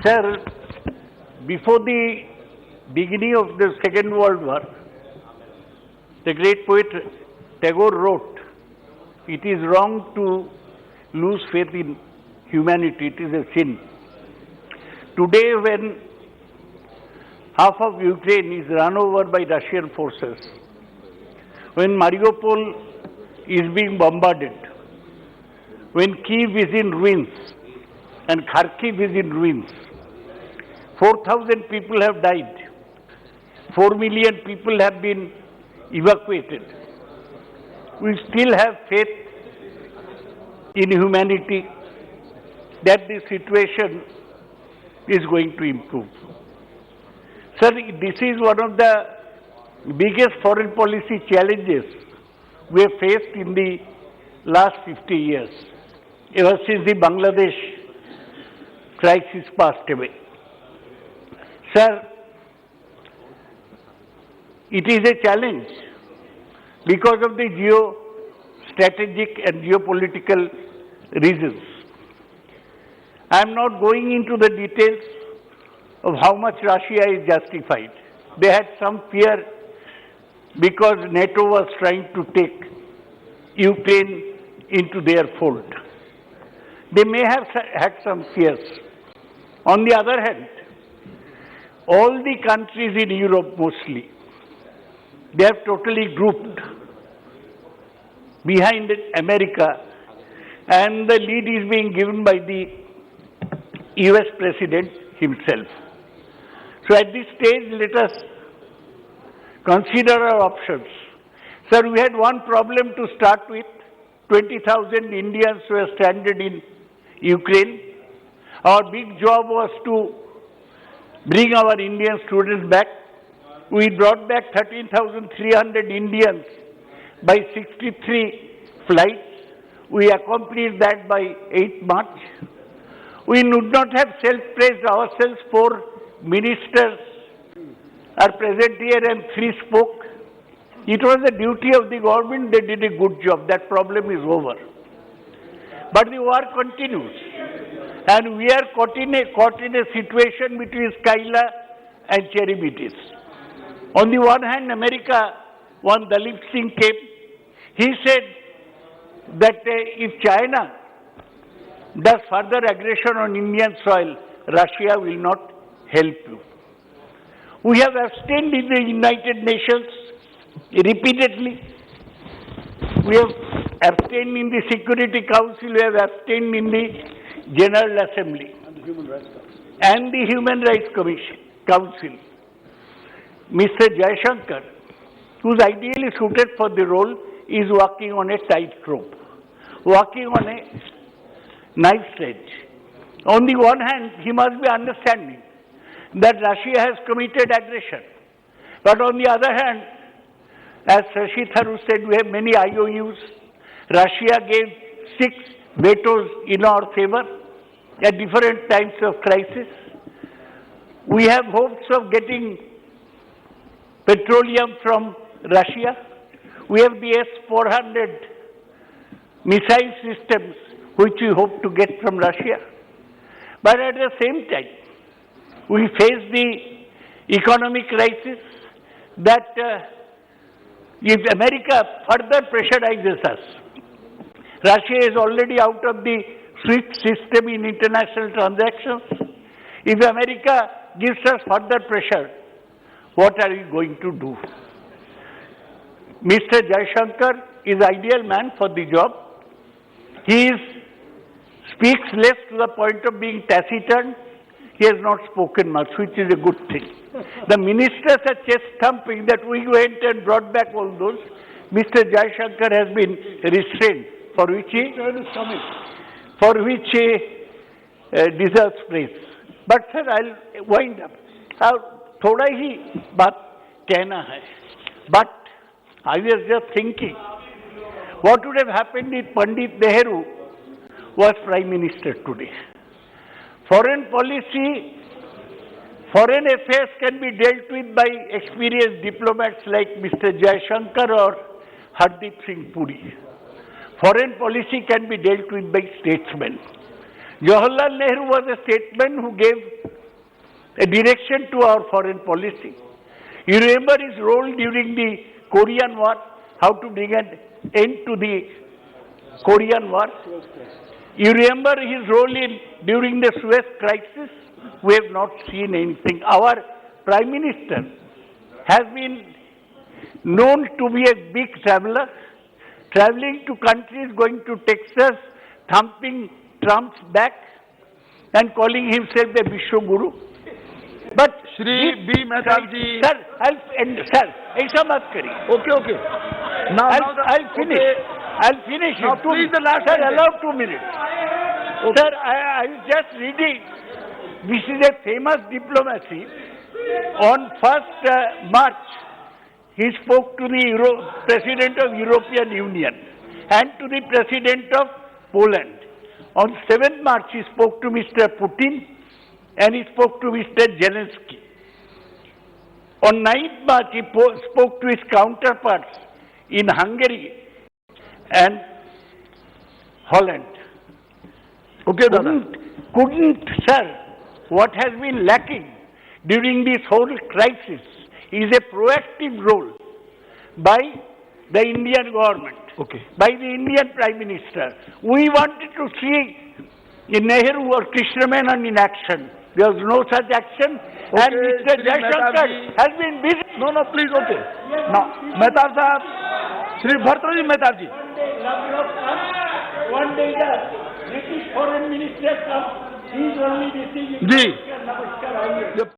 Sir, before the beginning of the Second World War, the great poet Tagore wrote, "It is wrong to lose faith in humanity, it is a sin." Today, when half of Ukraine is run over by Russian forces, when Mariupol is being bombarded, when Kyiv is in ruins and Kharkiv is in ruins, 4,000 people have died, 4 million people have been evacuated. We still have faith in humanity that the situation is going to improve. Sir, this is one of the biggest foreign policy challenges we have faced in the last 50 years, ever since the Bangladesh crisis passed away. Sir, it is a challenge because of the geostrategic and geopolitical reasons. I am not going into the details of how much Russia is justified. They had some fear because NATO was trying to take Ukraine into their fold. They may have had some fears. On the other hand, all the countries in Europe mostly, they have totally grouped behind America, and the lead is being given by the US President himself. So at this stage, let us consider our options. Sir, we had one problem to start with. 20,000 Indians were stranded in Ukraine. Our big job was to bring our Indian students back. We brought back 13,300 Indians by 63 flights. We accomplished that by 8 March. We would not have self-praised ourselves. 4 ministers are present here and 3 spoke. It was the duty of the government. They did a good job. That problem is over. But the war continues. And we are caught in a situation between Skyla and Cherimitis. On the one hand, America, one Dalip Singh came. He said that if China does further aggression on Indian soil, Russia will not help you. We have abstained in the United Nations repeatedly. We have abstained in the Security Council, we have abstained in the General Assembly and the Human Rights Council. Mr. Jaishankar, who is ideally suited for the role, is walking on a tightrope, walking on a knife's edge. On the one hand, he must be understanding that Russia has committed aggression. But on the other hand, as Shashi Tharoor said, we have many IOUs. Russia gave 6 vetoes in our favor at different times of crisis. We have hopes of getting petroleum from Russia. We have the S-400 missile systems which we hope to get from Russia. But at the same time, we face the economic crisis that if America further pressurizes us, Russia is already out of the SWIFT system in international transactions. If America gives us further pressure, what are we going to do? Mr. Jaishankar is ideal man for the job. He speaks less to the point of being taciturn. He has not spoken much, which is a good thing. The ministers are chest thumping that we went and brought back all those. Mr. Jaishankar has been restrained, for which he deserves praise. But sir, I'll wind up. थोड़ा ही बात कहना है. But I was just thinking, what would have happened if Pandit Nehru was Prime Minister today? Foreign policy, foreign affairs can be dealt with by experienced diplomats like Mr. Jaishankar or Hardeep Singh Puri. Foreign policy can be dealt with by statesmen. Jawaharlal Nehru was a statesman who gave a direction to our foreign policy. You remember his role during the Korean War, how to bring an end to the Korean War. You remember his role during the Suez crisis. We have not seen anything. Our Prime Minister has been known to be a big traveler, traveling to countries, going to Texas, thumping Trump's back and calling himself the Vishwa Guru. But Shri B. Mehtaji. Sir, sir, ऐसा मत करिए. Okay. Now, I'll finish. Okay. I'll finish. Now, please, the last sir, sentence. allow 2 minutes. Okay. Sir, I was just reading. This is a famous diplomacy. On 1st March, he spoke to the President of European Union and to the President of Poland. On 7th March, he spoke to Mr. Putin and he spoke to Mr. Zelensky. On 9th March, he spoke to his counterparts in Hungary and Holland. Okay, Couldn't, sir, what has been lacking during this whole crisis is a proactive role by the Indian government, by the Indian Prime Minister. We wanted to see Nehru or Krishna Menon in action. There was no such action, and Mr. Jaishankar has been busy. No, please, okay. Now, Mehta Sahab, Shri Bhartaji Mehtaji. One day the British Foreign Minister comes, he is only receiving. Ji.